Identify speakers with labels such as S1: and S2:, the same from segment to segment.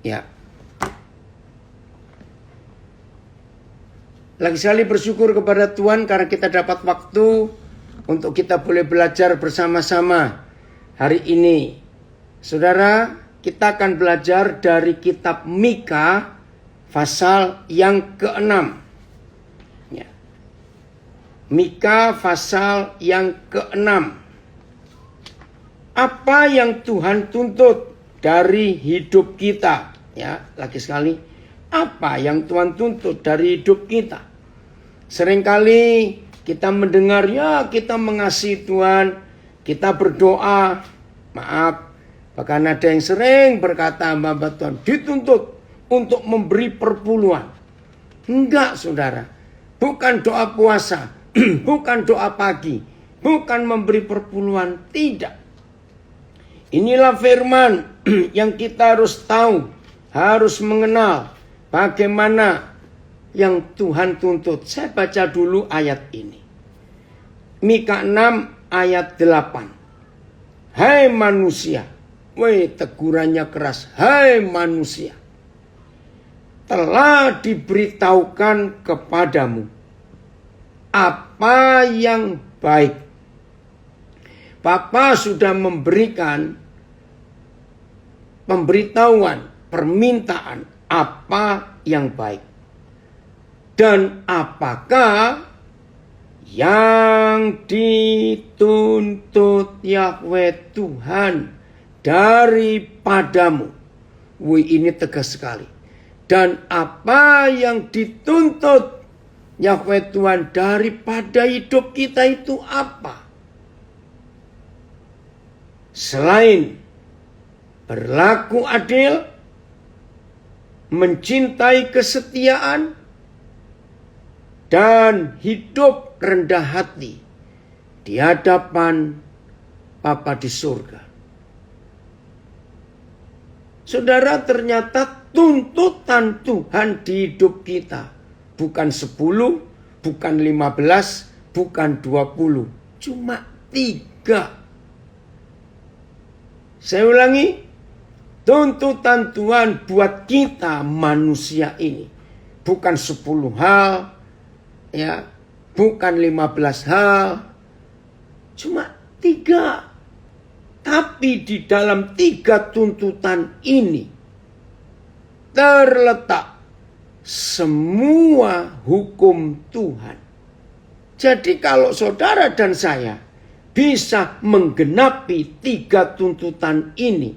S1: Ya. Lagi sekali bersyukur kepada Tuhan karena kita dapat waktu untuk kita boleh belajar bersama-sama hari ini. Saudara, kita akan belajar dari kitab Mika pasal yang ke-6. Ya. Mika pasal yang ke-6. Apa yang Tuhan tuntut dari hidup kita? Ya, lagi sekali, apa yang Tuhan tuntut dari hidup kita? Seringkali kita mendengar, ya kita mengasihi Tuhan, kita berdoa, maaf, bahkan ada yang sering berkata hamba Tuhan dituntut untuk memberi perpuluhan. Enggak saudara, bukan doa puasa, bukan doa pagi, bukan memberi perpuluhan, tidak. Inilah firman yang kita harus tahu, harus mengenal bagaimana yang Tuhan tuntut. Saya baca dulu ayat ini. Mika 6 ayat 8. Hai manusia, tegurannya keras. Hai manusia, telah diberitahukan kepadamu apa yang baik. Papa sudah memberikan pemberitahuan, permintaan apa yang baik. Dan apakah yang dituntut Yahweh Tuhan daripadamu? Ini tegas sekali. Dan apa yang dituntut Yahweh Tuhan daripada hidup kita itu apa? Selain berlaku adil, mencintai kesetiaan, dan hidup rendah hati di hadapan Bapa di surga. Saudara, ternyata tuntutan Tuhan di hidup kita bukan 10, bukan 15, bukan 20, cuma 3. Saya ulangi, tuntutan Tuhan buat kita manusia ini bukan 10 hal, ya, bukan 15 hal, cuma 3. Tapi di dalam 3 tuntutan ini terletak semua hukum Tuhan. Jadi kalau saudara dan saya bisa menggenapi 3 tuntutan ini,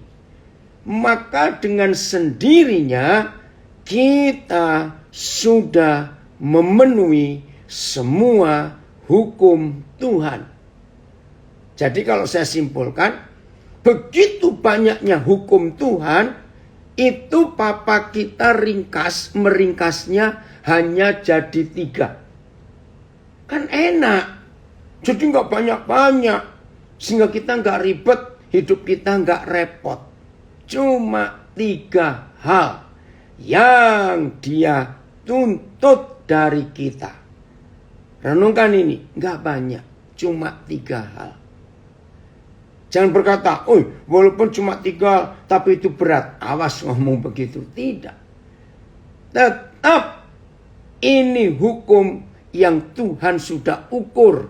S1: maka dengan sendirinya kita sudah memenuhi semua hukum Tuhan. Jadi kalau saya simpulkan, begitu banyaknya hukum Tuhan, itu Papa kita meringkasnya hanya jadi 3. Kan enak, jadi nggak banyak-banyak, sehingga kita nggak ribet, hidup kita nggak repot. Cuma 3 hal yang Dia tuntut dari kita. Renungkan ini, nggak banyak, cuma 3 hal. Jangan berkata, walaupun cuma 3 tapi itu berat. Awas ngomong begitu, tidak. Tetap ini hukum yang Tuhan sudah ukur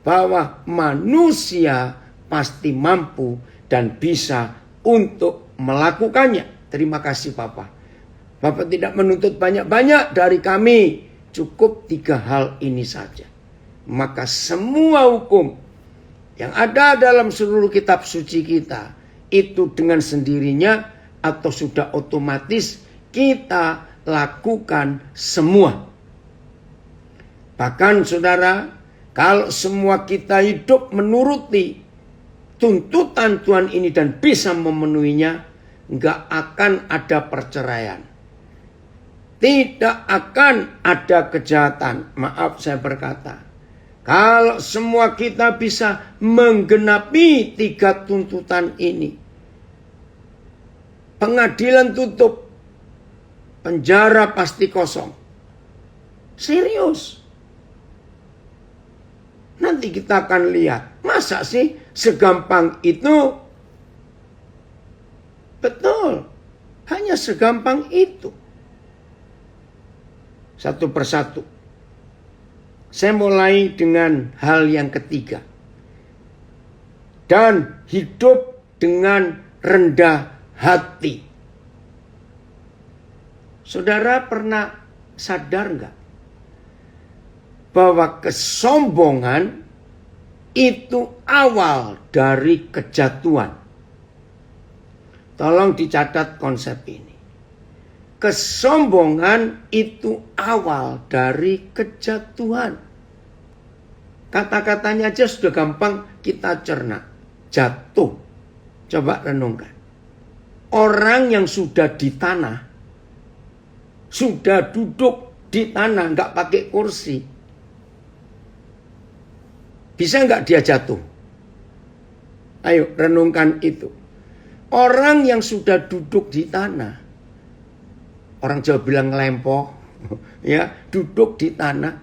S1: bahwa manusia pasti mampu dan bisa untuk melakukannya. Terima kasih Papa. Bapak tidak menuntut banyak-banyak dari kami. Cukup 3 hal ini saja. Maka semua hukum yang ada dalam seluruh kitab suci kita, itu dengan sendirinya atau sudah otomatis kita lakukan semua. Bahkan saudara, kalau semua kita hidup menuruti tuntutan Tuhan ini dan bisa memenuhinya, nggak akan ada perceraian. Tidak akan ada kejahatan. Maaf saya berkata. Kalau semua kita bisa menggenapi 3 tuntutan ini. Pengadilan tutup. Penjara pasti kosong. Serius. Nanti kita akan lihat. Masa sih segampang itu? Betul. Hanya segampang itu. Satu persatu. Saya mulai dengan hal yang ketiga. Dan hidup dengan rendah hati. Saudara pernah sadar nggak? Bahwa kesombongan itu awal dari kejatuhan. Tolong dicatat konsep ini. Kesombongan itu awal dari kejatuhan. Kata-katanya aja sudah gampang kita cerna. Jatuh. Coba renungkan. Orang yang sudah di tanah, sudah duduk di tanah, nggak pakai kursi, bisa nggak dia jatuh? Ayo renungkan itu. Orang yang sudah duduk di tanah, orang Jawa bilang ngelempoh, ya, duduk di tanah,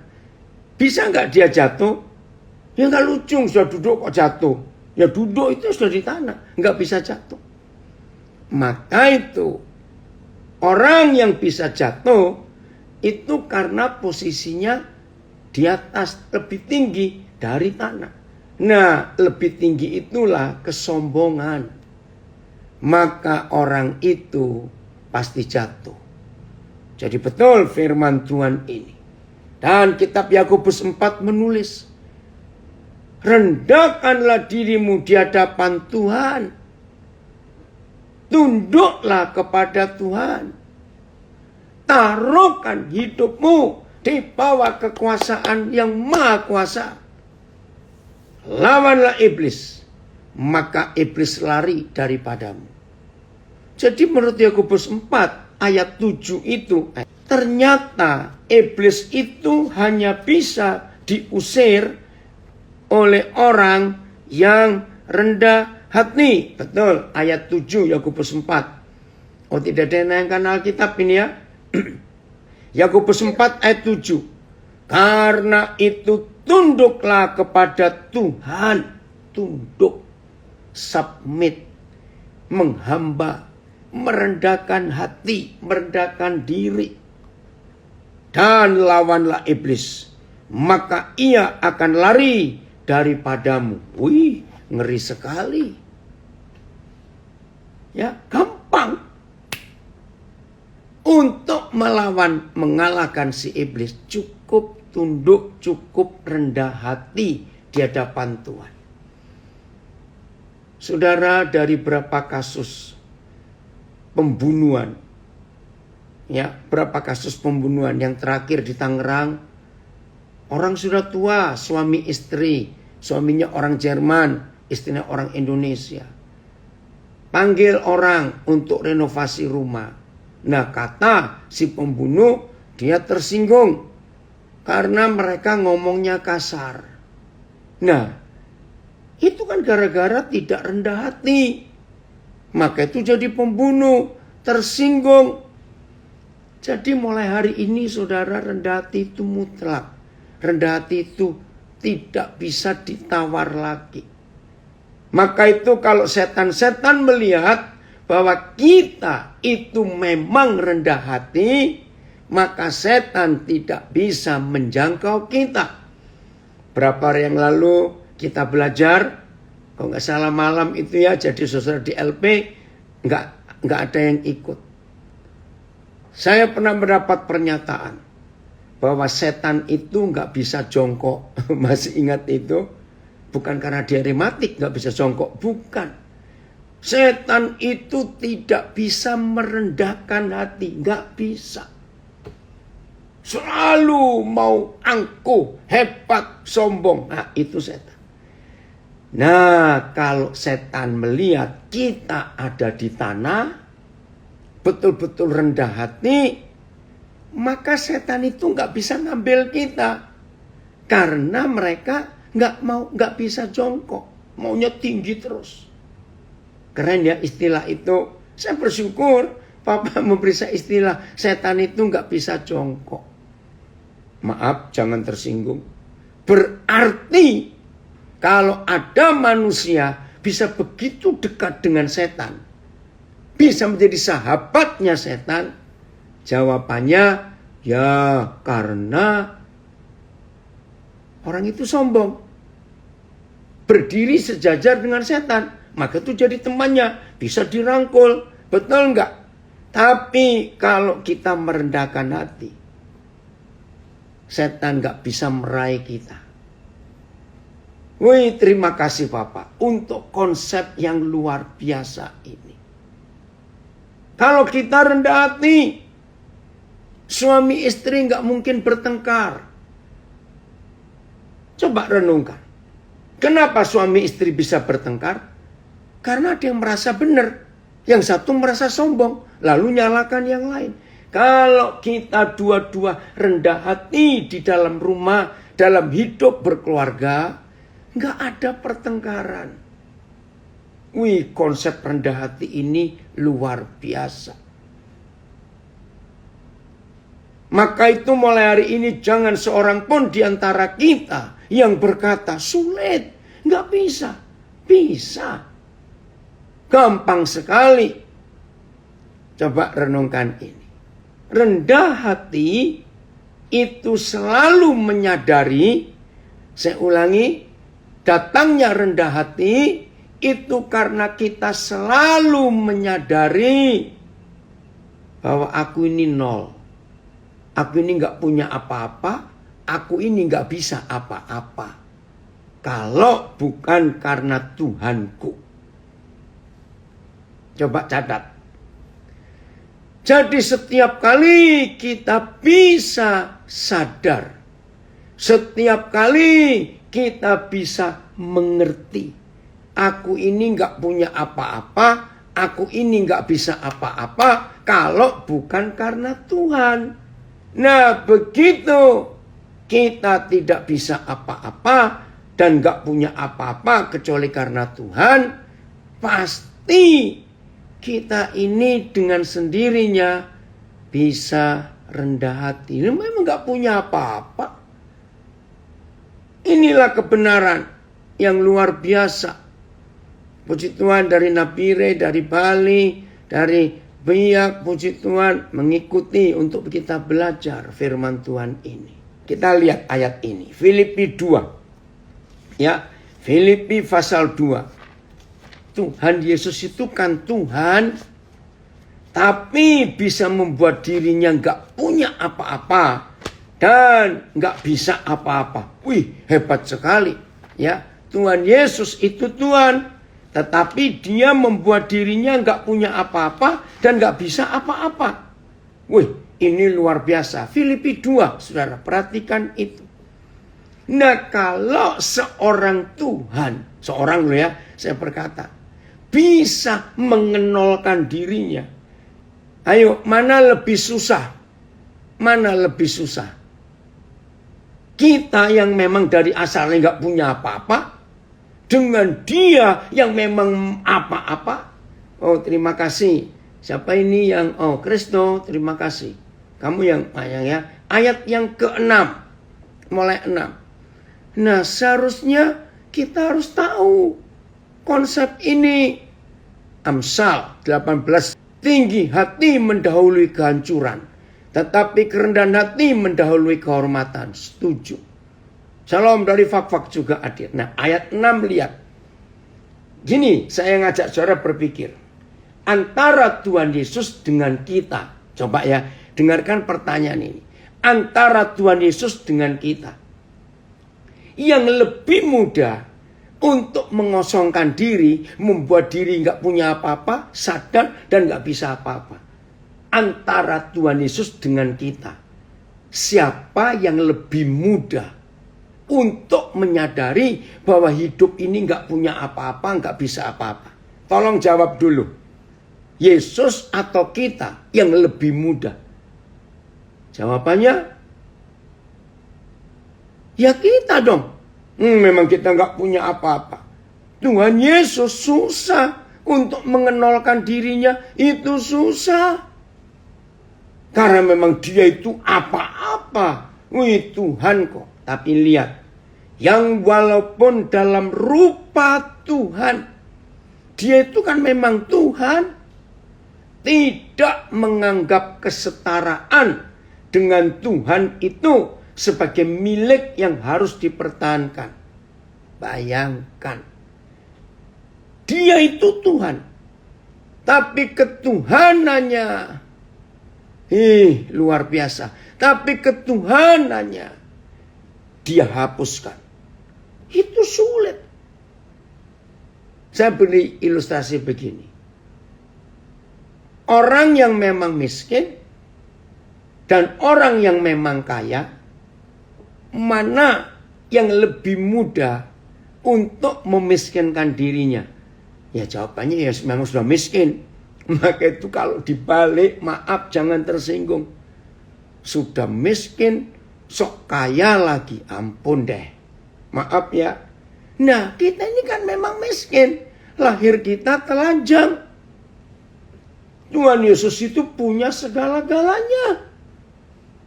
S1: bisa nggak dia jatuh? Ya nggak lucu, sudah duduk kok jatuh. Ya duduk itu sudah di tanah, nggak bisa jatuh. Maka itu orang yang bisa jatuh itu karena posisinya di atas, lebih tinggi dari tanah. Nah, lebih tinggi itulah kesombongan. Maka orang itu pasti jatuh. Jadi betul firman Tuhan ini. Dan kitab Yakobus 4 menulis, rendahkanlah dirimu di hadapan Tuhan. Tunduklah kepada Tuhan. Taruhkan hidupmu di bawah kekuasaan yang maha kuasa. Lawanlah iblis, maka iblis lari daripadamu. Jadi menurut Yakobus 4 ayat 7 itu, ternyata iblis itu hanya bisa diusir oleh orang yang rendah hati. Betul, ayat 7 Yakobus 4. Oh, tidak ada yang nayangkan Alkitab ini ya. Yakobus 4 ayat 7. Karena itu tunduklah kepada Tuhan. Tunduk, submit, menghamba, merendahkan hati, merendahkan diri. Dan lawanlah iblis, maka ia akan lari daripadamu. Wih, ngeri sekali. Ya, gampang untuk melawan, mengalahkan si iblis. Cukup tunduk, cukup rendah hati di hadapan Tuhan. Saudara, dari berapa kasus pembunuhan, ya, berapa kasus pembunuhan yang terakhir di Tangerang, orang sudah tua, suami istri, suaminya orang Jerman, istrinya orang Indonesia, panggil orang untuk renovasi rumah. Nah, kata si pembunuh, dia tersinggung karena mereka ngomongnya kasar. Nah, itu kan gara-gara tidak rendah hati. Maka itu jadi pembunuh, tersinggung. Jadi mulai hari ini saudara, rendah hati itu mutlak. Rendah hati itu tidak bisa ditawar lagi. Maka itu kalau setan-setan melihat bahwa kita itu memang rendah hati, maka setan tidak bisa menjangkau kita. Berapa hari yang lalu kita belajar, kalau nggak salah malam itu ya, jadi saudara di LP nggak ada yang ikut. Saya pernah mendapat pernyataan bahwa setan itu nggak bisa jongkok. Masih ingat itu? Bukan karena dia rematik nggak bisa jongkok, bukan. Setan itu tidak bisa merendahkan hati, nggak bisa. Selalu mau angkuh, hebat, sombong. Nah, itu setan. Nah, kalau setan melihat kita ada di tanah, betul-betul rendah hati, maka setan itu nggak bisa ngambil kita. Karena mereka nggak bisa jongkok, maunya tinggi terus. Keren ya istilah itu. Saya bersyukur Papa memberi saya istilah setan itu nggak bisa jongkok. Maaf, jangan tersinggung. Berarti kalau ada manusia bisa begitu dekat dengan setan, bisa menjadi sahabatnya setan? Jawabannya, ya karena orang itu sombong. Berdiri sejajar dengan setan, maka itu jadi temannya, bisa dirangkul. Betul enggak? Tapi kalau kita merendahkan hati, setan enggak bisa meraih kita. Wih, terima kasih Bapak untuk konsep yang luar biasa ini. Kalau kita rendah hati, suami istri enggak mungkin bertengkar. Coba renungkan. Kenapa suami istri bisa bertengkar? Karena ada yang merasa benar, yang satu merasa sombong, lalu nyalakan yang lain. Kalau kita dua-dua rendah hati di dalam rumah, dalam hidup berkeluarga, nggak ada pertengkaran. Wih, konsep rendah hati ini luar biasa. Maka itu mulai hari ini jangan seorang pun di antara kita yang berkata sulit. Nggak bisa. Bisa. Gampang sekali. Coba renungkan ini. Rendah hati itu selalu menyadari, saya ulangi, datangnya rendah hati itu karena kita selalu menyadari bahwa aku ini nol. Aku ini nggak punya apa-apa, aku ini nggak bisa apa-apa. Kalau bukan karena Tuhanku. Coba catat. Jadi setiap kali kita bisa sadar, setiap kali kita bisa mengerti, aku ini nggak punya apa-apa, aku ini nggak bisa apa-apa, kalau bukan karena Tuhan. Nah, begitu kita tidak bisa apa-apa dan gak punya apa-apa kecuali karena Tuhan, pasti kita ini dengan sendirinya bisa rendah hati. Memang gak punya apa-apa. Inilah kebenaran yang luar biasa. Puji Tuhan dari Nabire, dari Bali, dari Biak, puji Tuhan mengikuti untuk kita belajar firman Tuhan ini. Kita lihat ayat ini. Filipi 2. Ya, Filipi pasal 2. Tuhan Yesus itu kan Tuhan, tapi bisa membuat dirinya gak punya apa-apa dan gak bisa apa-apa. Wih, hebat sekali. Ya, Tuhan Yesus itu Tuhan. Tetapi dia membuat dirinya nggak punya apa-apa dan nggak bisa apa-apa. Wih, ini luar biasa. Filipi 2, saudara, perhatikan itu. Nah, kalau seorang Tuhan, seorang loh ya, saya berkata, bisa mengenolkan dirinya. Ayo, mana lebih susah? Mana lebih susah? Kita yang memang dari asalnya nggak punya apa-apa, dengan dia yang memang apa-apa. Oh, terima kasih. Siapa ini yang, oh, Kristo, terima kasih. Kamu yang ya. Ayat yang ke-6. Mulai 6. Nah, seharusnya kita harus tahu konsep ini. Amsal 18. Tinggi hati mendahului kehancuran, tetapi kerendahan hati mendahului kehormatan. Setuju. Salam dari Fak-Fak juga hadir. Nah, ayat 6 lihat. Gini, saya ngajak saudara berpikir. Antara Tuhan Yesus dengan kita. Coba ya, dengarkan pertanyaan ini. Antara Tuhan Yesus dengan kita. Yang lebih mudah untuk mengosongkan diri, membuat diri nggak punya apa-apa, sadar dan nggak bisa apa-apa. Antara Tuhan Yesus dengan kita. Siapa yang lebih mudah untuk menyadari bahwa hidup ini nggak punya apa-apa, nggak bisa apa-apa? Tolong jawab dulu. Yesus atau kita yang lebih mudah? Jawabannya, ya kita dong. Memang kita nggak punya apa-apa. Tuhan Yesus susah untuk mengenolkan dirinya, itu susah. Karena memang dia itu apa-apa. Wih, Tuhan kok. Tapi lihat. Yang walaupun dalam rupa Tuhan, dia itu kan memang Tuhan. tidak menganggap kesetaraan dengan Tuhan itu sebagai milik yang harus dipertahankan. Bayangkan, dia itu Tuhan, tapi ketuhanannya luar biasa. Tapi ketuhanannya dia hapuskan. Itu sulit. Saya beri ilustrasi begini. Orang yang memang miskin dan orang yang memang kaya, mana yang lebih mudah untuk memiskinkan dirinya? Ya jawabannya ya memang sudah miskin. Maka itu kalau dibalik, maaf jangan tersinggung. Sudah miskin, sok kaya lagi, ampun deh. Maaf ya. Nah kita ini kan memang miskin. Lahir kita telanjang. Tuhan Yesus itu punya segala-galanya.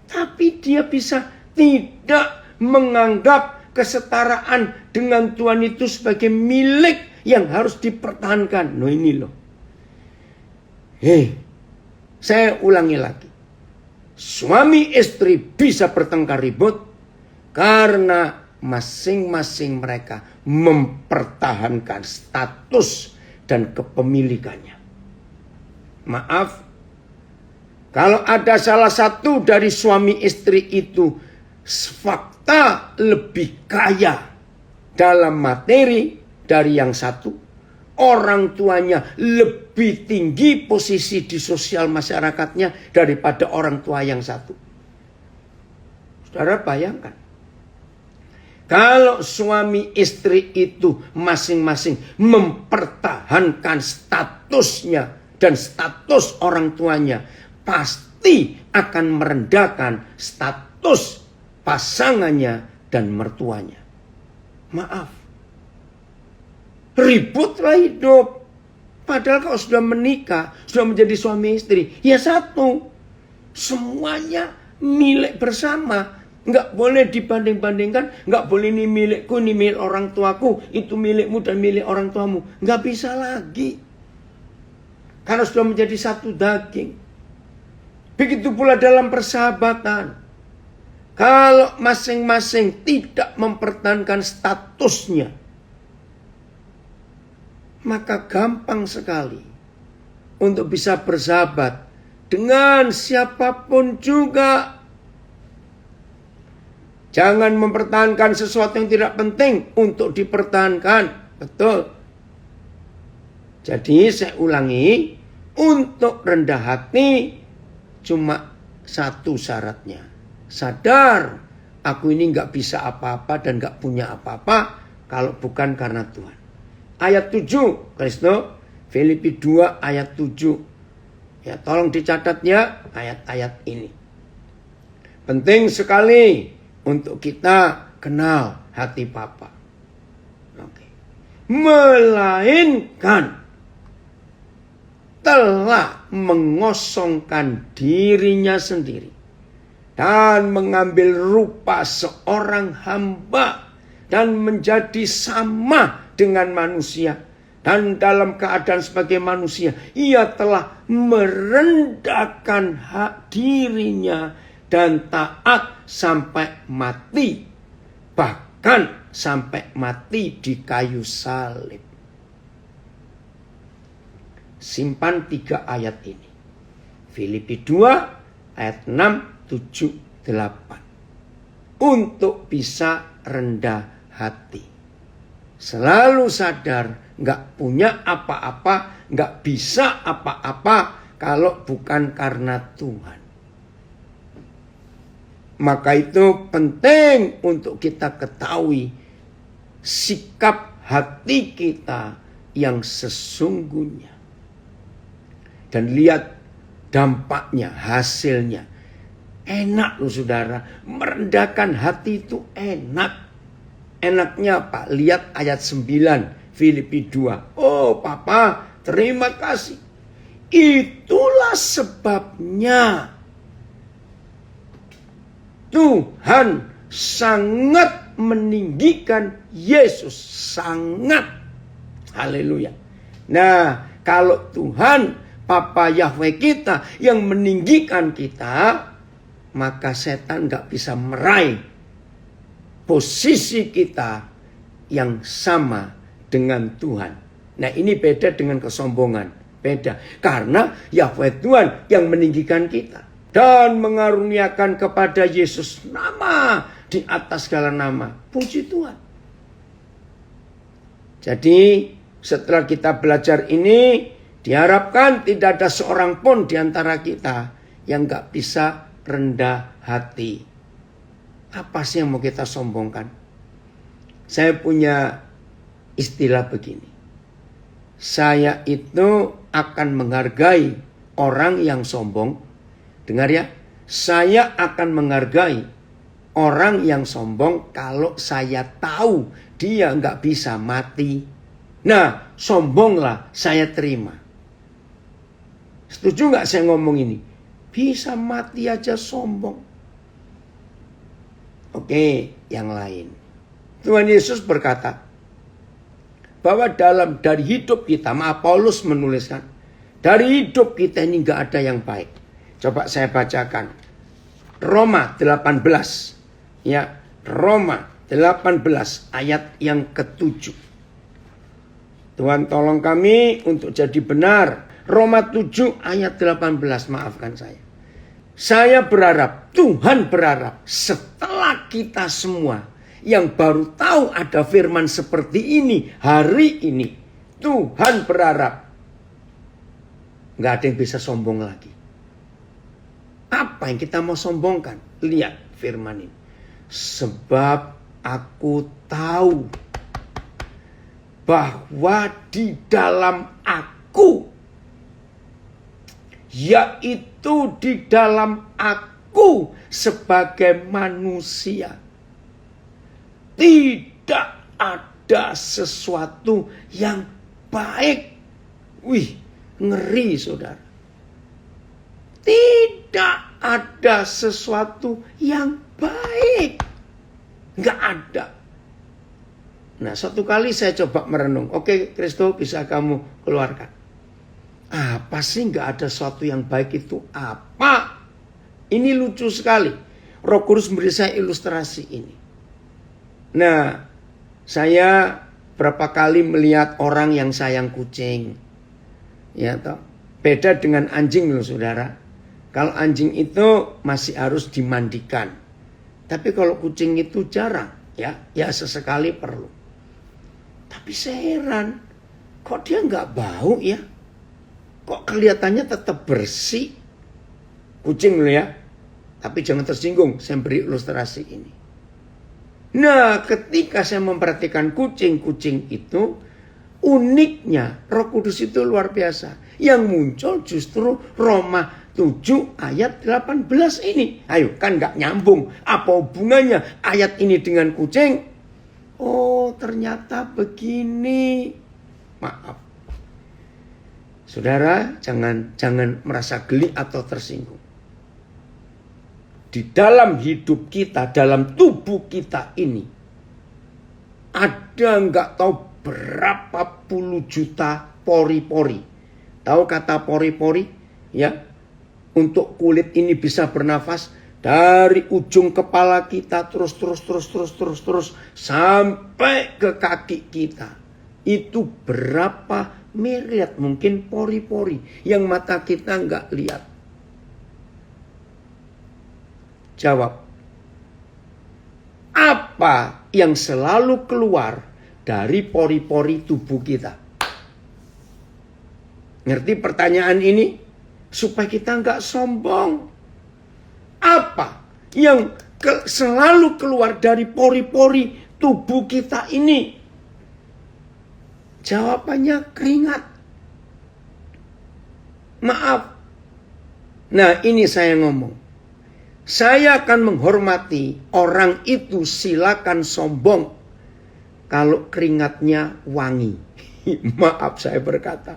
S1: Tapi dia bisa tidak menganggap kesetaraan dengan Tuhan itu sebagai milik yang harus dipertahankan. Nah ini loh. Saya ulangi lagi. Suami istri bisa bertengkar ribut karena masing-masing mereka mempertahankan status dan kepemilikannya. Maaf, kalau ada salah satu dari suami istri itu fakta lebih kaya dalam materi dari yang satu, orang tuanya lebih tinggi posisi di sosial masyarakatnya daripada orang tua yang satu. Saudara bayangkan, kalau suami istri itu masing-masing mempertahankan statusnya dan status orang tuanya, pasti akan merendahkan status pasangannya dan mertuanya. Maaf, ributlah hidup. Padahal kalau sudah menikah, sudah menjadi suami istri, ya satu, semuanya milik bersama. Nggak boleh dibanding-bandingkan, nggak boleh ini milikku, ini milik orang tuaku, itu milikmu dan milik orang tuamu. Nggak bisa lagi. Karena sudah menjadi satu daging. Begitu pula dalam persahabatan. Kalau masing-masing tidak mempertahankan statusnya, maka gampang sekali untuk bisa bersahabat dengan siapapun juga. Jangan mempertahankan sesuatu yang tidak penting untuk dipertahankan. Betul. Jadi saya ulangi, untuk rendah hati cuma satu syaratnya. Sadar, aku ini gak bisa apa-apa dan gak punya apa-apa kalau bukan karena Tuhan. Ayat 7, Kristo, Filipi 2 ayat 7. Ya, tolong dicatat ya ayat-ayat ini. Penting sekali untuk kita kenal hati Bapa. Oke. Melainkan telah mengosongkan dirinya sendiri dan mengambil rupa seorang hamba dan menjadi sama dengan manusia, dan dalam keadaan sebagai manusia ia telah merendahkan dirinya dan taat sampai mati, bahkan sampai mati di kayu salib. Simpan 3 ayat ini. Filipi 2 ayat 6, 7, 8. Untuk bisa rendah hati. Selalu sadar gak punya apa-apa, gak bisa apa-apa kalau bukan karena Tuhan. Maka itu penting untuk kita ketahui sikap hati kita yang sesungguhnya. Dan lihat dampaknya, hasilnya. Enak loh saudara, merendahkan hati itu enak. Enaknya apa? Lihat ayat 9 Filipi 2. Oh Papa, terima kasih. Itulah sebabnya Tuhan sangat meninggikan Yesus. Sangat. Haleluya. Nah, kalau Tuhan Papa Yahweh kita yang meninggikan kita, maka setan gak bisa meraih posisi kita yang sama dengan Tuhan. Nah, ini beda dengan kesombongan. Beda. Karena Yahweh Tuhan yang meninggikan kita. Dan mengaruniakan kepada Yesus nama di atas segala nama. Puji Tuhan. Jadi setelah kita belajar ini, diharapkan tidak ada seorang pun di antara kita yang gak bisa rendah hati. Apa sih yang mau kita sombongkan? Saya punya istilah begini. Saya itu akan menghargai orang yang sombong. Dengar ya, saya akan menghargai orang yang sombong kalau saya tahu dia nggak bisa mati. Nah, sombonglah saya terima. Setuju nggak saya ngomong ini? Bisa mati aja sombong. Oke, yang lain. Tuhan Yesus berkata bahwa dari hidup kita, Paulus menuliskan, dari hidup kita ini nggak ada yang baik. Coba saya bacakan. Roma 18. Ya, Roma 18 ayat yang ke-7. Tuhan tolong kami untuk jadi benar. Roma 7 ayat 18, maafkan saya. Saya berharap, Tuhan berharap setelah kita semua yang baru tahu ada firman seperti ini hari ini, Tuhan berharap nggak ada yang bisa sombong lagi. Apa yang kita mau sombongkan? Lihat firman ini. Sebab aku tahu bahwa di dalam aku, yaitu di dalam aku sebagai manusia, tidak ada sesuatu yang baik. Wih, ngeri saudara. Tidak ada sesuatu yang baik. Nggak ada. Nah, satu kali saya coba merenung. Oke, Kristo, bisa kamu keluarkan. Apa sih nggak ada sesuatu yang baik itu? Apa? Ini lucu sekali. Roh Kudus memberi saya ilustrasi ini. Nah, saya berapa kali melihat orang yang sayang kucing. Ya toh. Beda dengan anjing loh saudara. Kalau anjing itu masih harus dimandikan. Tapi kalau kucing itu jarang. Ya sesekali perlu. Tapi saya heran. Kok dia nggak bau ya? Kok kelihatannya tetap bersih? Kucing loh ya. Tapi jangan tersinggung. Saya beri ilustrasi ini. Nah, ketika saya memperhatikan kucing-kucing itu, uniknya Roh Kudus itu luar biasa. Yang muncul justru Roma 7 ayat 18 ini. Ayo, kan gak nyambung. Apa hubungannya ayat ini dengan kucing? Oh, ternyata begini. Maaf. Saudara, jangan merasa geli atau tersinggung. Di dalam hidup kita, dalam tubuh kita ini, ada nggak tahu berapa puluh juta pori-pori. Tahu kata pori-pori? Ya, untuk kulit ini bisa bernafas dari ujung kepala kita terus sampai ke kaki kita. Itu berapa miliar mungkin pori-pori yang mata kita nggak lihat. Jawab. Apa yang selalu keluar dari pori-pori tubuh kita? Ngerti pertanyaan ini? Supaya kita nggak sombong. Apa yang selalu keluar dari pori-pori tubuh kita ini? Jawabannya keringat. Maaf. Nah, ini saya ngomong. Saya akan menghormati orang itu, silakan sombong kalau keringatnya wangi. Maaf saya berkata.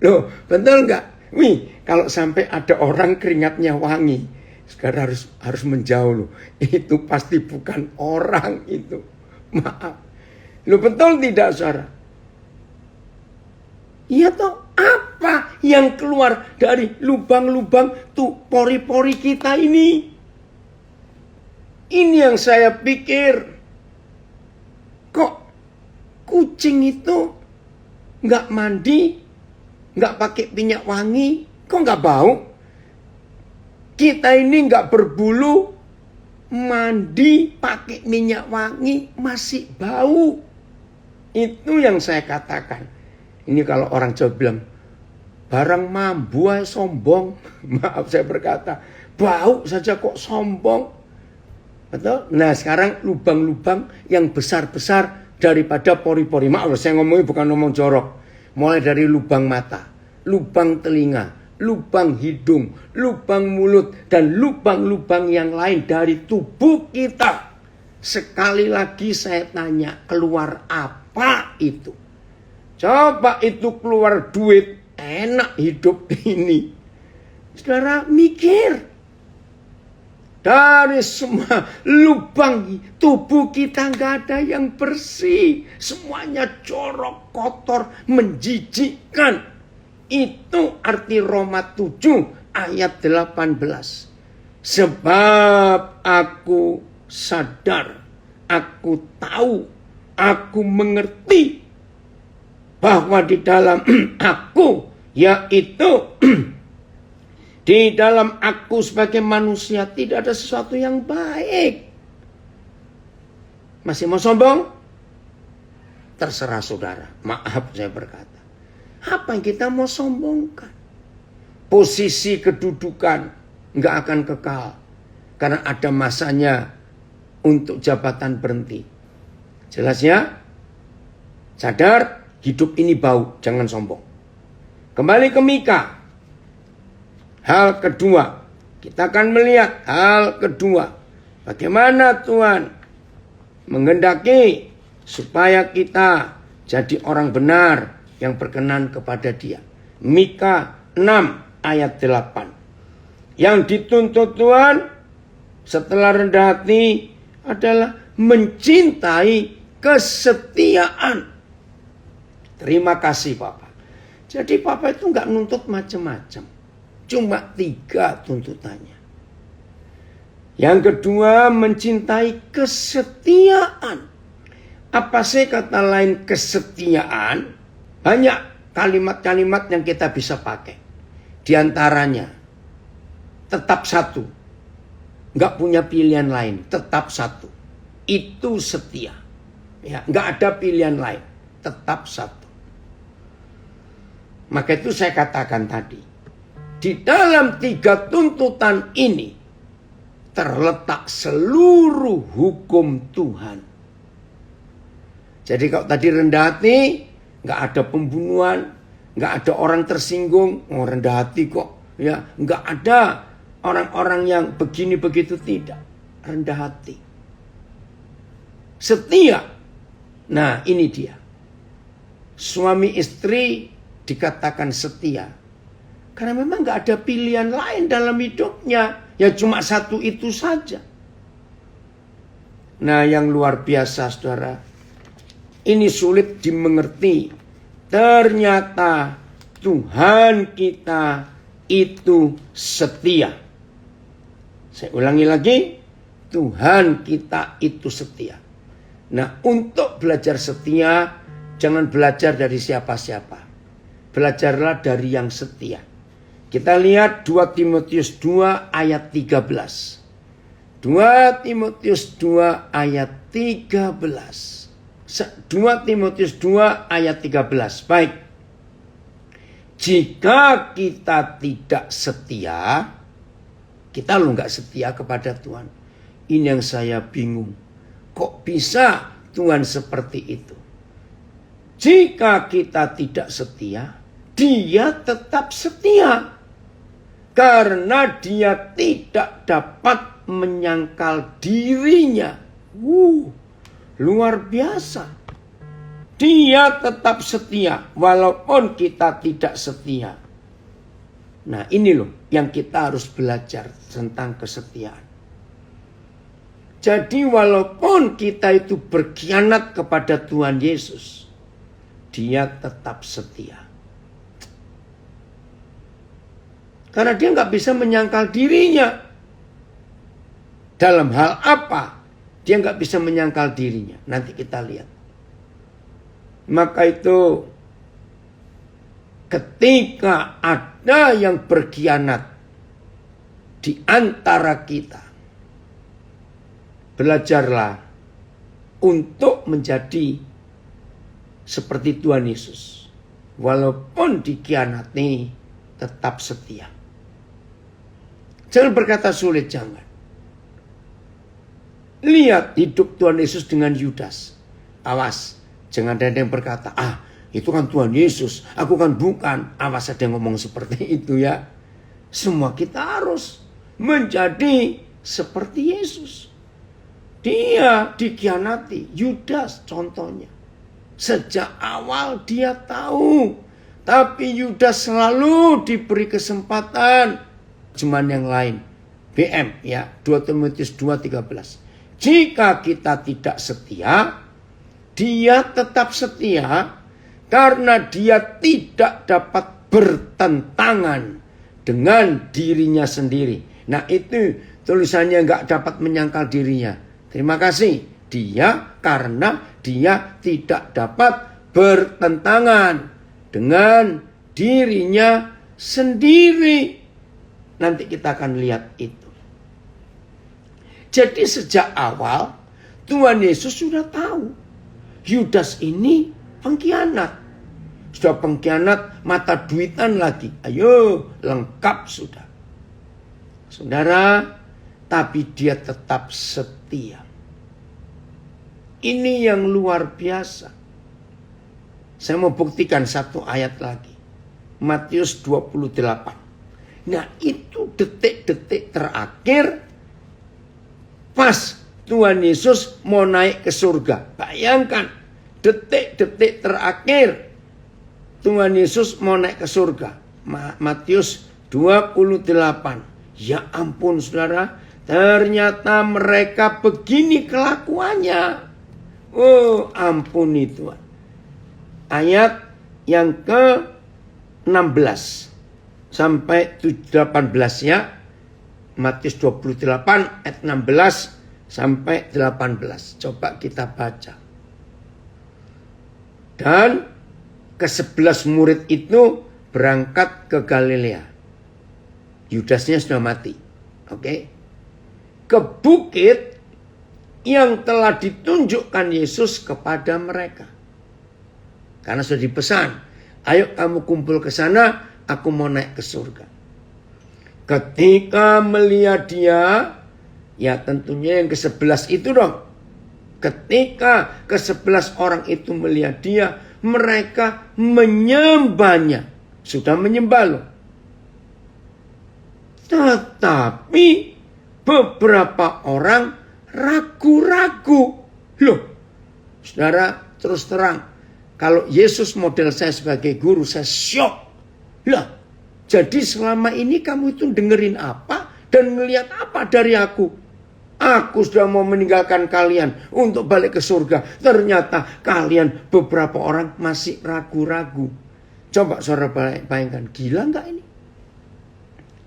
S1: Loh, betul nggak? Wih, kalau sampai ada orang keringatnya wangi, sekarang harus menjauh loh. Itu pasti bukan orang itu. Maaf. Loh, betul tidak saudara? Iya toh, Apa yang keluar dari lubang-lubang tuh pori-pori kita ini? Ini yang saya pikir. Kok kucing itu nggak mandi, nggak pakai minyak wangi, kok nggak bau? Kita ini nggak berbulu, mandi pakai minyak wangi masih bau. Itu yang saya katakan. Ini kalau orang Jawa bilang, barang mambu aja sombong. Maaf saya berkata, bau saja kok sombong. Betul? Nah sekarang lubang-lubang yang besar-besar daripada pori-pori. Maaf saya ngomongnya bukan ngomong jorok. Mulai dari lubang mata, lubang telinga, lubang hidung, lubang mulut, dan lubang-lubang yang lain dari tubuh kita. Sekali lagi saya tanya, keluar apa itu? Coba itu keluar duit, enak hidup ini. Saudara mikir. Dari semua lubang tubuh kita nggak ada yang bersih. Semuanya jorok, kotor, menjijikkan. Itu arti Roma 7 ayat 18. Sebab aku sadar, aku tahu, aku mengerti bahwa di dalam aku, yaitu di dalam aku sebagai manusia tidak ada sesuatu yang baik. Masih mau sombong? Terserah saudara. Maaf saya berkata. Apa yang kita mau sombongkan? Posisi kedudukan nggak akan kekal. Karena ada masanya untuk jabatan berhenti. Jelas ya? Sadar hidup ini bau. Jangan sombong. Kembali ke Mika. Hal kedua, kita akan melihat hal kedua. Bagaimana Tuhan menghendaki supaya kita jadi orang benar yang berkenan kepada Dia. Mika 6 ayat 8. Yang dituntut Tuhan setelah rendah hati adalah mencintai kesetiaan. Terima kasih Bapak. Jadi Bapak itu nggak nuntut macam-macam. Cuma 3 tuntutannya. Yang kedua, mencintai kesetiaan. Apa sih kata lain kesetiaan? Banyak kalimat-kalimat yang kita bisa pakai. Di antaranya, tetap satu. Nggak punya pilihan lain, tetap satu. Itu setia. Ya, nggak ada pilihan lain, tetap satu. Maka itu saya katakan tadi. Di dalam 3 tuntutan ini terletak seluruh hukum Tuhan. Jadi kalau tadi rendah hati, nggak ada pembunuhan, nggak ada orang tersinggung, rendah hati kok, ya nggak ada orang-orang yang begini begitu, tidak, rendah hati, setia. Nah ini dia, suami istri dikatakan setia. Karena memang gak ada pilihan lain dalam hidupnya. Ya cuma satu itu saja. Nah yang luar biasa saudara. Ini sulit dimengerti. Ternyata Tuhan kita itu setia. Saya ulangi lagi. Tuhan kita itu setia. Nah untuk belajar setia. Jangan belajar dari siapa-siapa. Belajarlah dari yang setia. Kita lihat 2 Timotius 2 ayat 13. 2 Timotius 2 ayat 13. 2 Timotius 2 ayat 13. Baik. Jika kita tidak setia, kita lo nggak setia kepada Tuhan. Ini yang saya bingung. Kok bisa Tuhan seperti itu? Jika kita tidak setia, Dia tetap setia. Karena Dia tidak dapat menyangkal dirinya. Luar biasa. Dia tetap setia walaupun kita tidak setia. Nah ini loh yang kita harus belajar tentang kesetiaan. Jadi walaupun kita itu berkhianat kepada Tuhan Yesus, Dia tetap setia. Karena dia nggak bisa menyangkal dirinya. Dalam hal apa dia nggak bisa menyangkal dirinya? Nanti kita lihat. Maka itu ketika ada yang berkhianat di antara kita, belajarlah untuk menjadi seperti Tuhan Yesus. Walaupun dikhianati, tetap setia. Jangan berkata sulit, jangan. Lihat hidup Tuhan Yesus dengan Yudas. Awas, jangan ada yang berkata, itu kan Tuhan Yesus, aku kan bukan. Awas ada yang ngomong seperti itu ya. Semua kita harus menjadi seperti Yesus. Dia dikhianati, Yudas contohnya. Sejak awal dia tahu. Tapi Yudas selalu diberi kesempatan. Cuman yang lain. BM ya, 2 Timotius 2:13. Jika kita tidak setia, dia tetap setia karena dia tidak dapat bertentangan dengan dirinya sendiri. Nah itu tulisannya nggak dapat menyangkal dirinya. Terima kasih. Dia karena dia tidak dapat bertentangan dengan dirinya sendiri. Nanti kita akan lihat itu. Jadi sejak awal Tuhan Yesus sudah tahu Yudas ini pengkhianat. Sudah pengkhianat mata duitan lagi. Ayo lengkap sudah. Saudara, tapi dia tetap setia. Ini yang luar biasa. Saya mau buktikan satu ayat lagi. Matius 28. Nah itu detik-detik terakhir pas Tuhan Yesus mau naik ke surga. Bayangkan detik-detik terakhir Tuhan Yesus mau naik ke surga. Matius 28. Ya ampun saudara, ternyata mereka begini kelakuannya. Oh ampuni Tuhan. Ayat yang ke-16 sampai 18 ya. Matius 28 ayat 16 sampai 18. Coba kita baca. Dan ke-11 murid itu berangkat ke Galilea. Yudasnya sudah mati. Oke. Ke bukit yang telah ditunjukkan Yesus kepada mereka. Karena sudah dipesan, ayo kamu kumpul ke sana, aku mau naik ke surga. Ketika melihat dia, ya tentunya yang ke-11 itu dong. Ketika ke-11 orang itu melihat dia, mereka menyembahnya. Sudah menyembah loh. Tetapi beberapa orang ragu-ragu. Loh, saudara terus terang. Kalau Yesus model saya sebagai guru, saya syok. Lah, jadi selama ini kamu itu dengerin apa dan melihat apa dari aku? Aku sudah mau meninggalkan kalian untuk balik ke surga. Ternyata kalian beberapa orang masih ragu-ragu. Coba saudara bayangkan, gila nggak ini?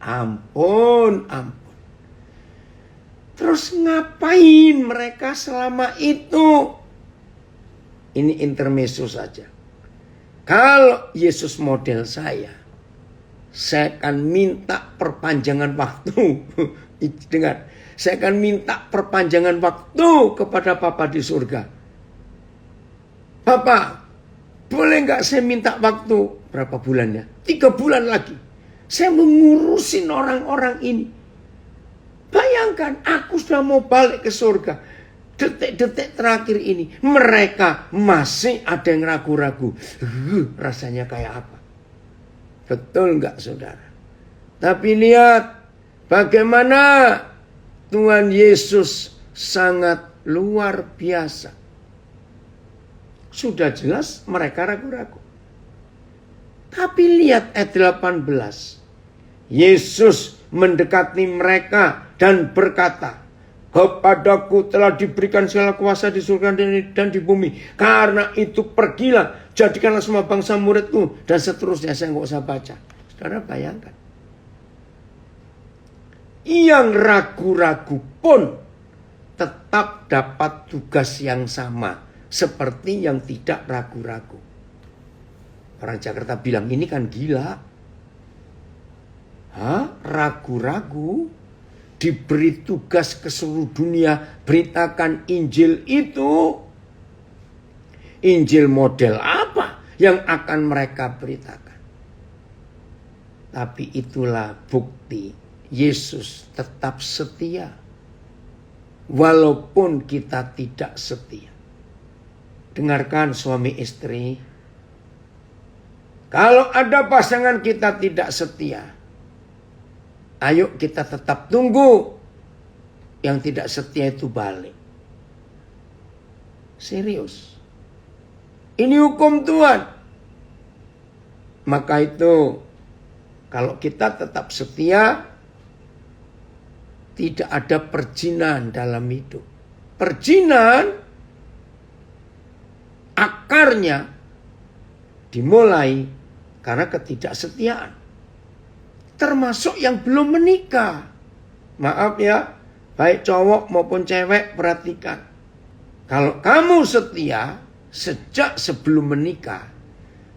S1: Ampun, ampun. Terus ngapain mereka selama itu? Ini intermezzo saja. Kalau Yesus model saya akan minta perpanjangan waktu. Dengar, saya akan minta perpanjangan waktu kepada Bapa di surga. Bapak, boleh nggak saya minta waktu? Berapa bulannya? 3 bulan lagi. Saya mengurusin orang-orang ini. Bayangkan, aku sudah mau balik ke surga. Detik-detik terakhir ini, mereka masih ada yang ragu-ragu. Rasanya kayak apa? Betul nggak saudara? Tapi lihat bagaimana Tuhan Yesus sangat luar biasa. Sudah jelas mereka ragu-ragu. Tapi lihat ayat 18. Yesus mendekati mereka dan berkata, kepadaku telah diberikan segala kuasa di surga dan di bumi. Karena itu pergilah, jadikanlah semua bangsa muridku. Dan seterusnya saya nggak usah baca. Saudara bayangkan. Yang ragu-ragu pun tetap dapat tugas yang sama seperti yang tidak ragu-ragu. Orang Jakarta bilang ini kan gila. Ragu-ragu diberi tugas ke seluruh dunia beritakan Injil itu. Injil model apa yang akan mereka beritakan? Tapi itulah bukti Yesus tetap setia. Walaupun kita tidak setia. Dengarkan suami istri. Kalau ada pasangan kita tidak setia. Ayo kita tetap tunggu. Yang tidak setia itu balik. Serius. Ini hukum Tuhan. Maka itu kalau kita tetap setia, tidak ada perjinan dalam hidup. Perjinan akarnya dimulai karena ketidaksetiaan. Termasuk yang belum menikah. Maaf ya, baik cowok maupun cewek, perhatikan. Kalau kamu setia sejak sebelum menikah,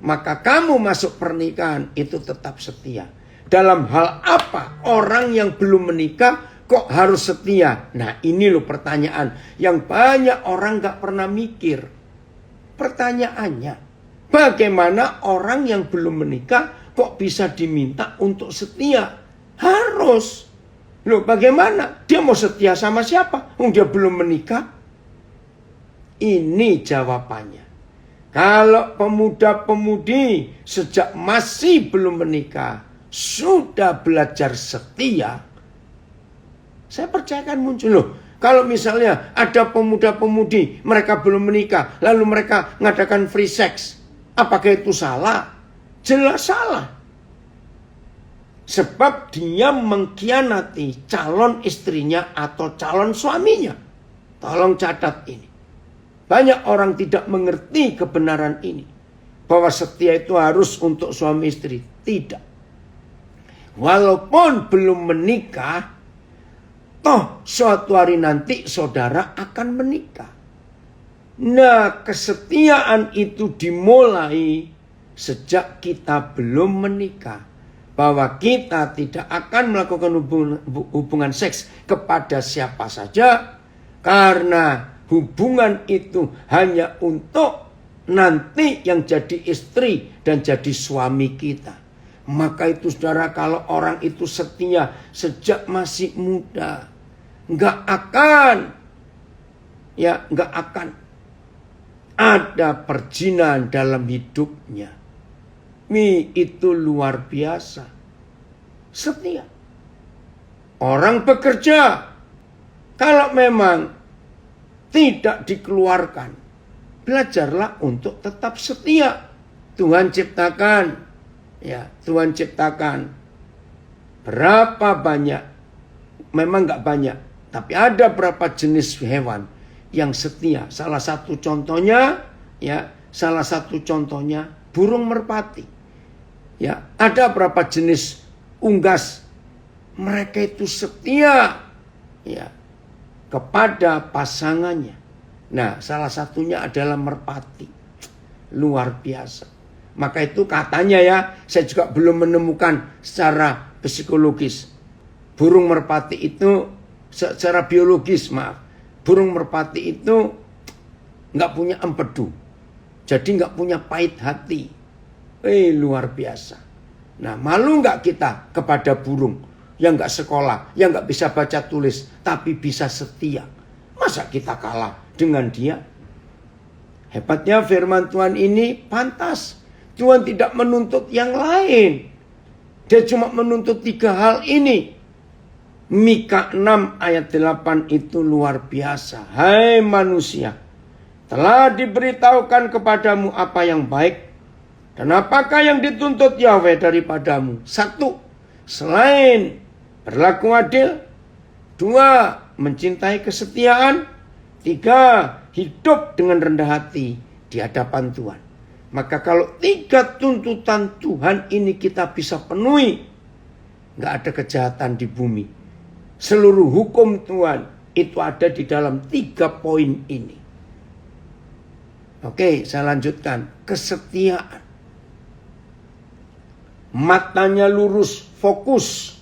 S1: maka kamu masuk pernikahan itu tetap setia. Dalam hal apa orang yang belum menikah kok harus setia? Nah ini loh pertanyaan yang banyak orang gak pernah mikir. Pertanyaannya, bagaimana orang yang belum menikah kok bisa diminta untuk setia? Harus. Loh bagaimana? Dia mau setia sama siapa? Dia belum menikah. Ini jawabannya. Kalau pemuda-pemudi sejak masih belum menikah sudah belajar setia, saya percaya akan muncul. Loh, kalau misalnya ada pemuda-pemudi mereka belum menikah lalu mereka ngadakan free sex, apakah itu salah? Jelas salah. Sebab dia mengkhianati calon istrinya atau calon suaminya. Tolong catat ini. Banyak orang tidak mengerti kebenaran ini. Bahwa setia itu harus untuk suami istri. Tidak. Walaupun belum menikah, toh suatu hari nanti saudara akan menikah. Nah, kesetiaan itu dimulai sejak kita belum menikah. Bahwa kita tidak akan melakukan hubungan seks kepada siapa saja. Karena hubungan itu hanya untuk nanti yang jadi istri dan jadi suami kita. Maka itu saudara, kalau orang itu setia sejak masih muda, nggak akan ada perjinan dalam hidupnya. Itu luar biasa. Setia. Orang bekerja, kalau memang tidak dikeluarkan, belajarlah untuk tetap setia. Tuhan ciptakan, Tuhan ciptakan berapa banyak, memang nggak banyak, tapi ada berapa jenis hewan yang setia. Salah satu contohnya, burung merpati. Ada berapa jenis unggas, mereka itu setia, kepada pasangannya. Nah, salah satunya adalah merpati. Luar biasa. Maka itu katanya saya juga belum menemukan secara psikologis. Burung merpati itu, secara biologis burung merpati itu nggak punya empedu. Jadi nggak punya pahit hati. Luar biasa. Nah, malu nggak kita kepada burung yang nggak sekolah, yang nggak bisa baca tulis, tapi bisa setia? Masa kita kalah dengan dia? Hebatnya firman Tuhan ini pantas. Tuhan tidak menuntut yang lain. Dia cuma menuntut 3 hal ini. Mika 6 ayat 8 itu luar biasa. Hai manusia, telah diberitahukan kepadamu apa yang baik dan apakah yang dituntut Yahweh daripadamu. 1. Selain berlaku adil. 2. Mencintai kesetiaan. 3. Hidup dengan rendah hati di hadapan Tuhan. Maka kalau 3 tuntutan Tuhan ini kita bisa penuhi, gak ada kejahatan di bumi. seluruh hukum Tuhan itu ada di dalam 3 poin ini. Oke, saya lanjutkan. Kesetiaan. Matanya lurus, fokus,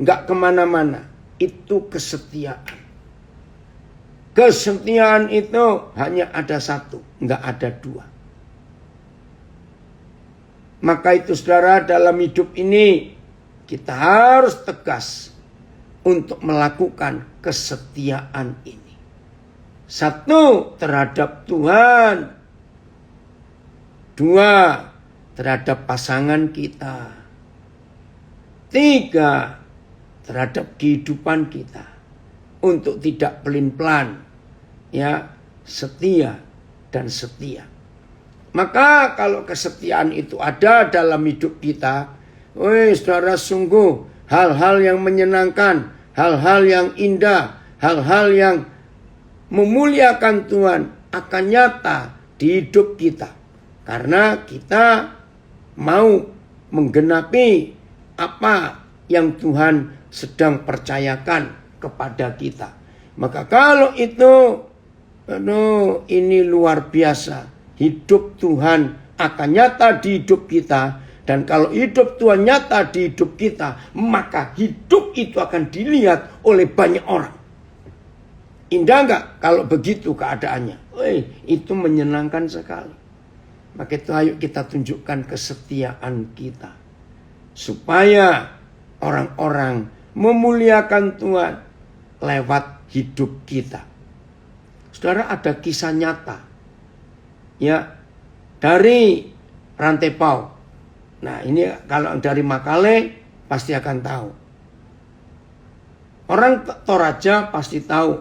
S1: nggak kemana-mana. Itu kesetiaan. Kesetiaan itu hanya ada 1, nggak ada 2. Maka itu saudara, dalam hidup ini kita harus tegas untuk melakukan kesetiaan ini. 1, terhadap Tuhan. 2, terhadap pasangan kita. 3, terhadap kehidupan kita. Untuk tidak pelin-pelan, ya, setia dan setia. Maka kalau kesetiaan itu ada dalam hidup kita, saudara, sungguh hal-hal yang menyenangkan, hal-hal yang indah, hal-hal yang memuliakan Tuhan akan nyata di hidup kita. Karena kita mau menggenapi apa yang Tuhan sedang percayakan kepada kita. Maka kalau itu, ini luar biasa. Hidup Tuhan akan nyata di hidup kita. Dan kalau hidup Tuhan nyata di hidup kita, maka hidup itu akan dilihat oleh banyak orang. Indah enggak kalau begitu keadaannya? Itu menyenangkan sekali. Maka itu ayo kita tunjukkan kesetiaan kita. Supaya orang-orang memuliakan Tuhan lewat hidup kita. Saudara, ada kisah nyata. Ya, dari Rantepao. Nah, ini kalau dari Makale pasti akan tahu. Orang Toraja pasti tahu.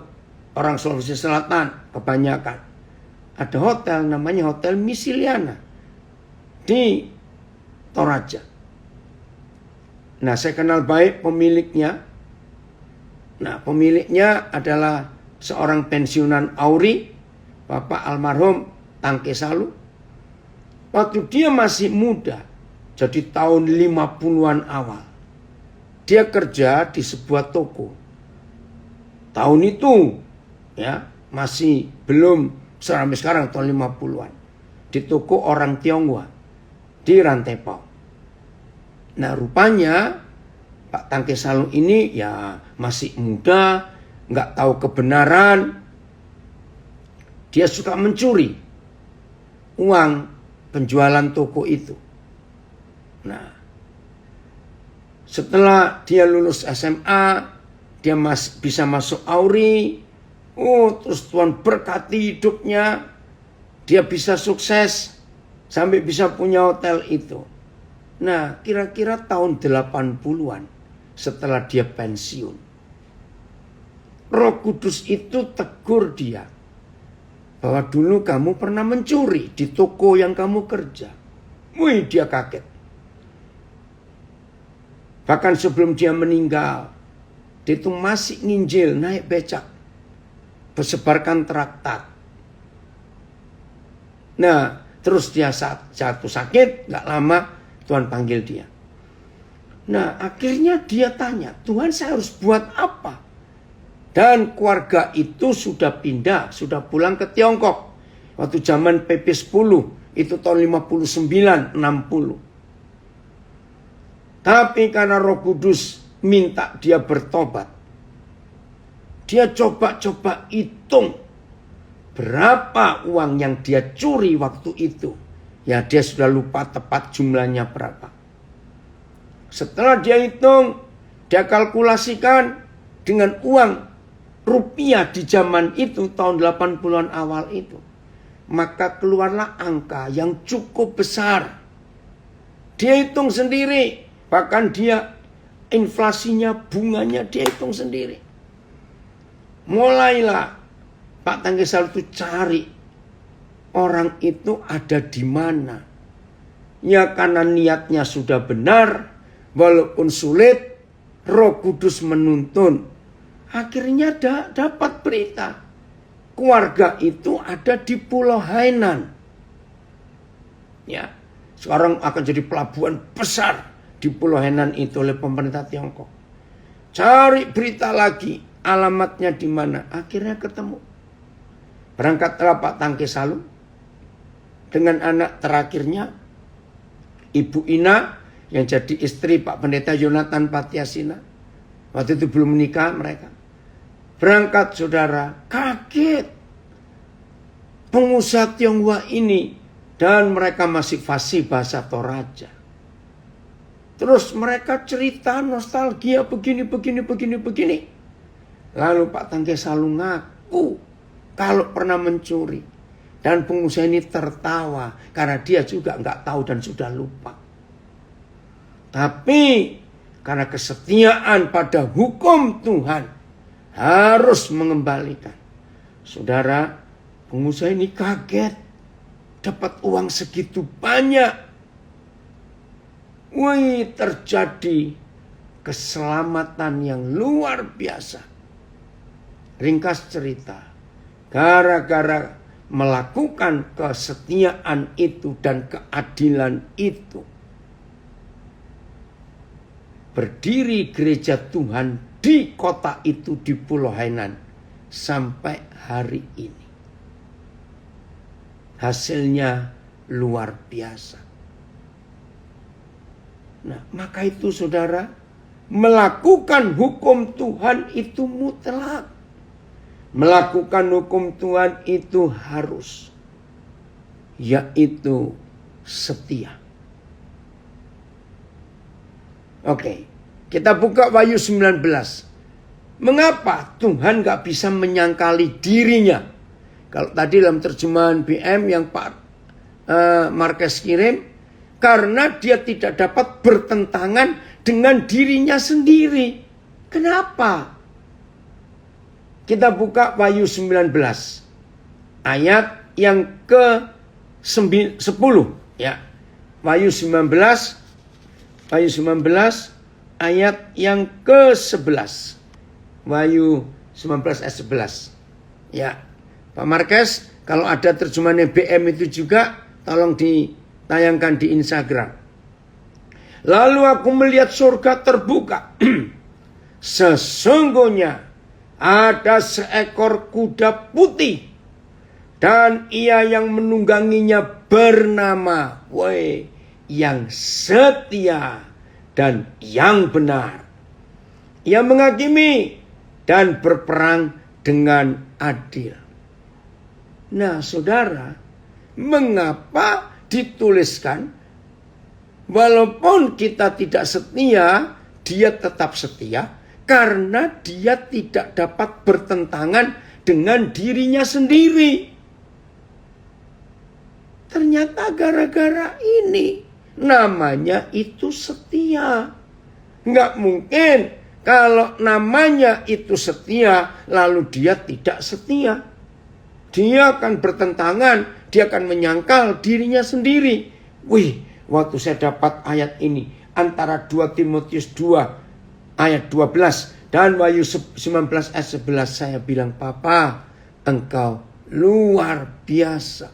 S1: Orang Sulawesi Selatan kebanyakan. Ada hotel namanya Hotel Misiliana di Toraja. Nah, saya kenal baik pemiliknya. Nah, pemiliknya adalah seorang pensiunan Auri, Bapak almarhum Tangke Salu. Waktu dia masih muda, jadi tahun 50-an awal, dia kerja di sebuah toko. Tahun itu ya masih belum sampai sekarang tahun 50-an. Di toko orang Tionghoa di Rantepao. Nah, rupanya Pak Tangke Salu ini ya masih muda, nggak tahu kebenaran. Dia suka mencuri uang penjualan toko itu. Nah, setelah dia lulus SMA, dia bisa masuk Auri. Terus Tuhan berkati hidupnya. Dia bisa sukses sampai bisa punya hotel itu. Nah, kira-kira tahun 80-an setelah dia pensiun, Roh Kudus itu tegur dia bahwa dulu kamu pernah mencuri di toko yang kamu kerja. Dia kaget. Bahkan sebelum dia meninggal, dia itu masih nginjil, naik becak, bersebarkan traktat. Nah, terus dia jatuh sakit, gak lama Tuhan panggil dia. Nah, akhirnya dia tanya, Tuhan, saya harus buat apa? Dan keluarga itu sudah pindah, sudah pulang ke Tiongkok. Waktu zaman PP 10, itu tahun 59, 60. Tapi karena Roh Kudus minta dia bertobat, dia coba-coba hitung berapa uang yang dia curi waktu itu. Ya, dia sudah lupa tepat jumlahnya berapa. Setelah dia hitung, dia kalkulasikan dengan uang rupiah di zaman itu, tahun 80-an awal itu. Maka keluarlah angka yang cukup besar. Dia hitung sendiri. Bahkan dia inflasinya, bunganya dia hitung sendiri. Mulailah Pak Tangke Salu itu cari orang itu ada di mana. Ya, karena niatnya sudah benar, walaupun sulit, Roh Kudus menuntun. Akhirnya dapat berita. Keluarga itu ada di Pulau Hainan. Ya, sekarang akan jadi pelabuhan besar di Pulau Hainan itu oleh pemerintah Tiongkok. cari berita lagi, alamatnya di mana. Akhirnya ketemu. Berangkatlah Pak Tangke Salung dengan anak terakhirnya, Ibu Ina, yang jadi istri Pak Pendeta Yonatan Patiasina. Waktu itu belum menikah mereka. Berangkat saudara, kaget. Pengusaha Tionghoa ini, dan mereka masih fasih bahasa Toraja. Terus mereka cerita nostalgia begini. Lalu Pak Tangke Salung ngaku kalau pernah mencuri. Dan pengusaha ini tertawa karena dia juga nggak tahu dan sudah lupa. Tapi karena kesetiaan pada hukum Tuhan harus mengembalikan. Saudara, pengusaha ini kaget dapat uang segitu banyak. Wih, terjadi keselamatan yang luar biasa. Ringkas cerita, gara-gara melakukan kesetiaan itu dan keadilan itu, berdiri gereja Tuhan di kota itu, di Pulau Hainan sampai hari ini. Hasilnya luar biasa. Nah, maka itu saudara, melakukan hukum Tuhan itu mutlak. Melakukan hukum Tuhan itu harus, yaitu setia. Oke, kita buka Wahyu 19. Mengapa Tuhan gak bisa menyangkali dirinya? Kalau tadi dalam terjemahan BM yang Pak Marques kirim, karena dia tidak dapat bertentangan dengan dirinya sendiri. Kenapa? Kita buka Wahyu 19. Ayat yang ke-10. Ya. Wahyu 19 ayat yang ke-11. Wahyu 19 ayat 11. Ya. Pak Marques, kalau ada terjemahan BM itu juga tolong ditayangkan di Instagram. Lalu aku melihat surga terbuka. Sesungguhnya ada seekor kuda putih. Dan ia yang menungganginya bernama yang setia dan yang benar. Ia menghakimi dan berperang dengan adil. Nah saudara, mengapa dituliskan walaupun kita tidak setia, dia tetap setia? Karena dia tidak dapat bertentangan dengan dirinya sendiri. Ternyata gara-gara ini namanya itu setia. Nggak mungkin kalau namanya itu setia lalu dia tidak setia. Dia akan bertentangan, dia akan menyangkal dirinya sendiri. Wih, waktu saya dapat ayat ini antara 2 Timotius 2 ayat 12 dan Wahyu 19 ayat 11, saya bilang, Papa, engkau luar biasa.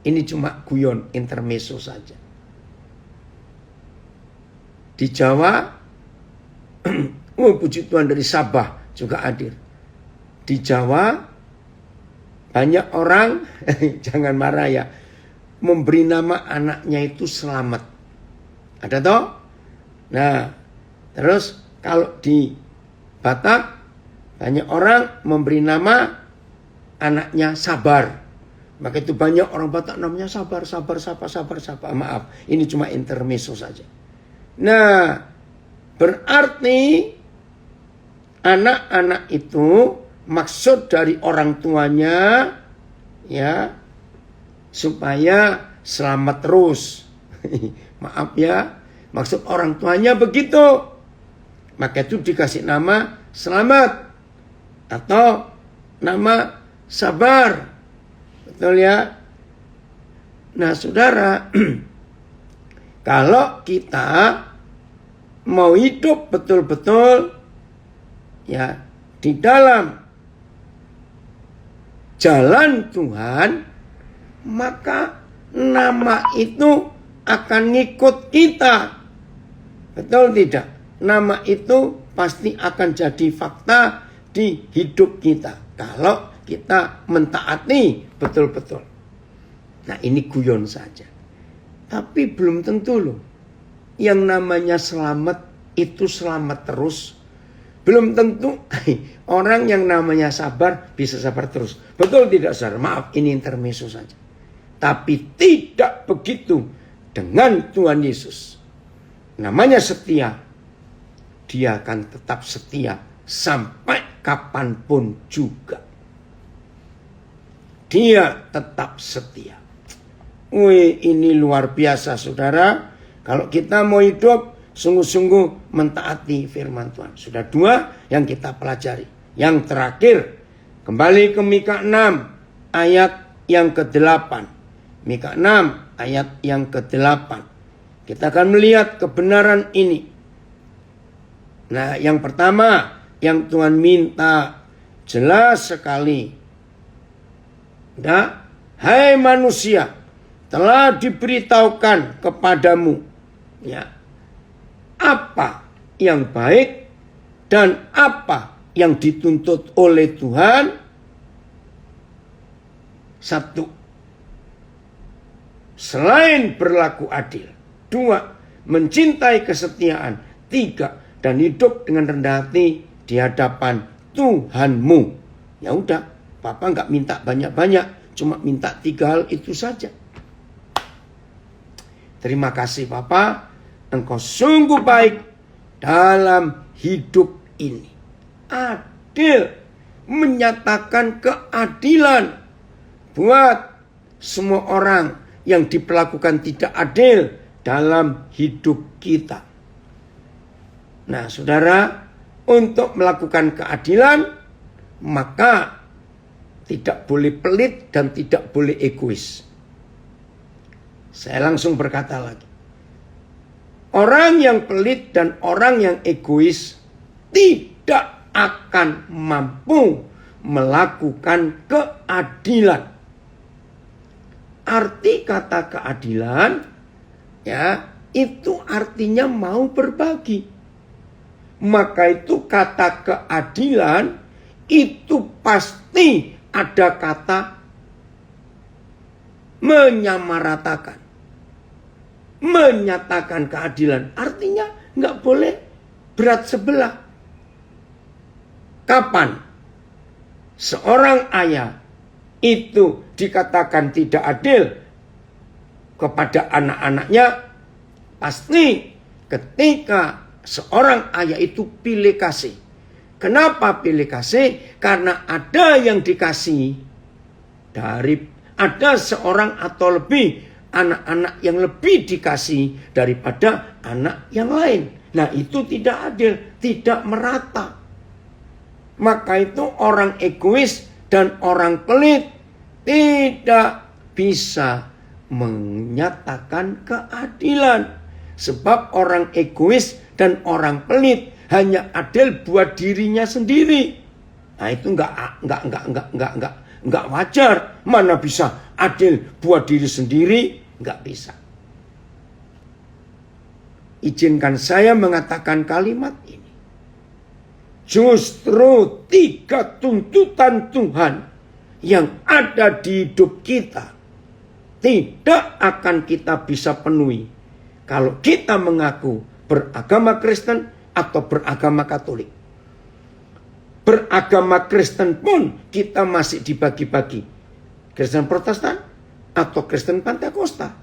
S1: Ini cuma guyon intermezzo saja. Di Jawa, puji Tuhan dari Sabah juga hadir. Di Jawa banyak orang, jangan marah ya, memberi nama anaknya itu Selamat. Ada toh? Nah, terus kalau di Batak banyak orang memberi nama anaknya Sabar. Maka itu banyak orang Batak namanya Sabar. Maaf, ini cuma intermezzo saja. Nah, berarti anak-anak itu maksud dari orang tuanya ya supaya selamat terus. Maaf ya, maksud orang tuanya begitu. Maka itu dikasih nama Selamat atau nama Sabar. Betul ya? Nah, saudara, kalau kita mau hidup betul-betul ya di dalam jalan Tuhan, maka nama itu akan ngikut kita. Betul tidak? Nama itu pasti akan jadi fakta di hidup kita kalau kita mentaati betul-betul. Nah, ini guyon saja. Tapi belum tentu loh. Yang namanya selamat itu selamat terus. Belum tentu orang yang namanya sabar bisa sabar terus. Betul tidak, saudara? Maaf, ini intermezzo saja. Tapi tidak begitu dengan Tuhan Yesus. Namanya setia. Dia akan tetap setia sampai kapanpun juga. Dia tetap setia. Wih, ini luar biasa, saudara. Kalau kita mau hidup sungguh-sungguh mentaati firman Tuhan. Sudah 2 yang kita pelajari. Yang terakhir, kembali ke Mika 6 ayat yang ke-8. Mika 6 ayat yang ke-8. Kita akan melihat kebenaran ini. Nah, yang pertama yang Tuhan minta jelas sekali. Nah, hai manusia, telah diberitahukan kepadamu ya, apa yang baik dan apa yang dituntut oleh Tuhan. 1. Selain berlaku adil. 2. Mencintai kesetiaan. 3. Dan hidup dengan rendah hati di hadapan Tuhanmu. Ya udah, Papa nggak minta banyak-banyak, cuma minta 3 hal itu saja. Terima kasih Papa, Engkau sungguh baik dalam hidup ini. Adil, menyatakan keadilan buat semua orang yang diperlakukan tidak adil dalam hidup kita. Nah, saudara, untuk melakukan keadilan, maka tidak boleh pelit dan tidak boleh egois. Saya langsung berkata lagi. Orang yang pelit dan orang yang egois tidak akan mampu melakukan keadilan. Arti kata keadilan, ya, itu artinya mau berbagi. Maka itu kata keadilan, itu pasti ada kata menyamaratakan. Menyatakan keadilan, artinya nggak boleh berat sebelah. Kapan seorang ayah itu dikatakan tidak adil kepada anak-anaknya, pasti ketika seorang ayah itu pilih kasih. Kenapa pilih kasih? Karena ada yang dikasih ada seorang atau lebih anak-anak yang lebih dikasih daripada anak yang lain. Nah, itu tidak adil, tidak merata. Maka itu orang egois dan orang pelit tidak bisa menyatakan keadilan. Sebab orang egois dan orang pelit hanya adil buat dirinya sendiri. Nah, itu enggak wajar. Mana bisa adil buat diri sendiri? Enggak bisa. Izinkan saya mengatakan kalimat ini. Justru 3 tuntutan Tuhan yang ada di hidup kita tidak akan kita bisa penuhi kalau kita mengaku beragama Kristen atau beragama Katolik. Beragama Kristen pun kita masih dibagi-bagi. Kristen Protestan atau Kristen Pentakosta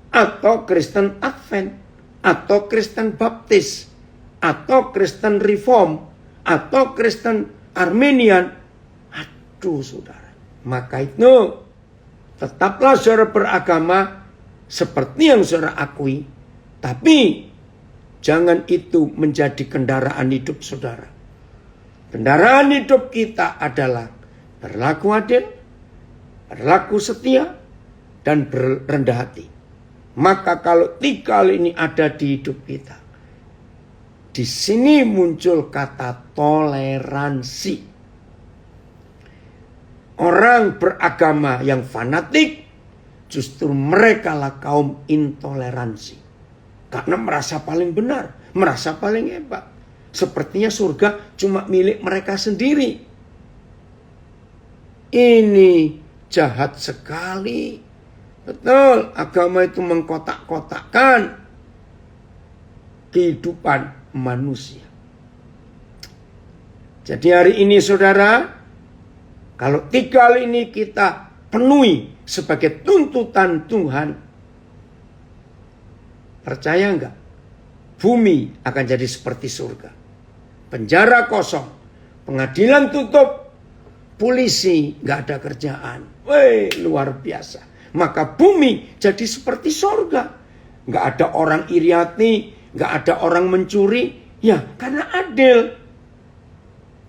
S1: atau Kristen Advent atau Kristen Baptis atau Kristen Reform atau Kristen Armenian. Aduh saudara, maka itu tetaplah saudara beragama seperti yang saudara akui, tapi jangan itu menjadi kendaraan hidup saudara. Kendaraan hidup kita adalah berlaku adil, berlaku setia, dan berendah hati. Maka kalau 3 hal ini ada di hidup kita, di sini muncul kata toleransi. Orang beragama yang fanatik, justru mereka lah kaum intoleransi. Karena merasa paling benar, merasa paling hebat. Sepertinya surga cuma milik mereka sendiri. Ini jahat sekali. Betul, agama itu mengkotak-kotakkan kehidupan manusia. Jadi hari ini saudara, kalau 3 hal ini kita penuhi sebagai tuntutan Tuhan, percaya enggak? Bumi akan jadi seperti surga. Penjara kosong, pengadilan tutup, polisi enggak ada kerjaan. Wih, luar biasa. Maka bumi jadi seperti surga. Enggak ada orang iri hati, enggak ada orang mencuri. Ya, karena adil.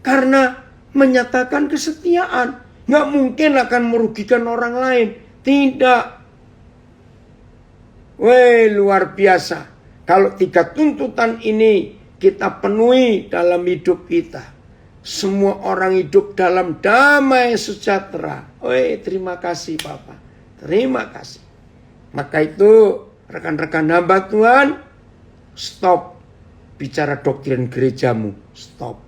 S1: Karena menyatakan kesetiaan. Enggak mungkin akan merugikan orang lain. Tidak. Wih, luar biasa. Kalau 3 tuntutan ini kita penuhi dalam hidup kita. Semua orang hidup dalam damai sejahtera. Wih, terima kasih Bapak. Terima kasih. Maka itu rekan-rekan hamba Tuhan, stop bicara doktrin gerejamu. Stop.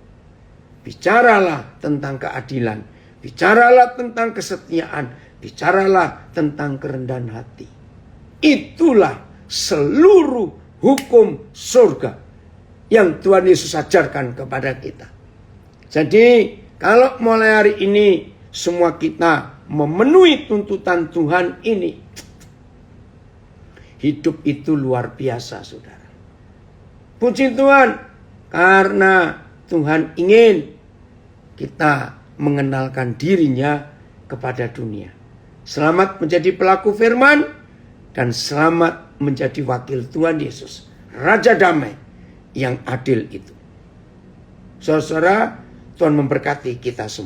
S1: Bicaralah tentang keadilan. Bicaralah tentang kesetiaan. Bicaralah tentang kerendahan hati. Itulah seluruh hukum surga yang Tuhan Yesus ajarkan kepada kita. Jadi kalau mulai hari ini semua kita memenuhi tuntutan Tuhan ini, hidup itu luar biasa saudara. Puji Tuhan, karena Tuhan ingin kita mengenalkan dirinya kepada dunia. Selamat menjadi pelaku firman dan selamat menjadi wakil Tuhan Yesus, Raja Damai yang adil itu. Saudara, Tuhan memberkati kita semua.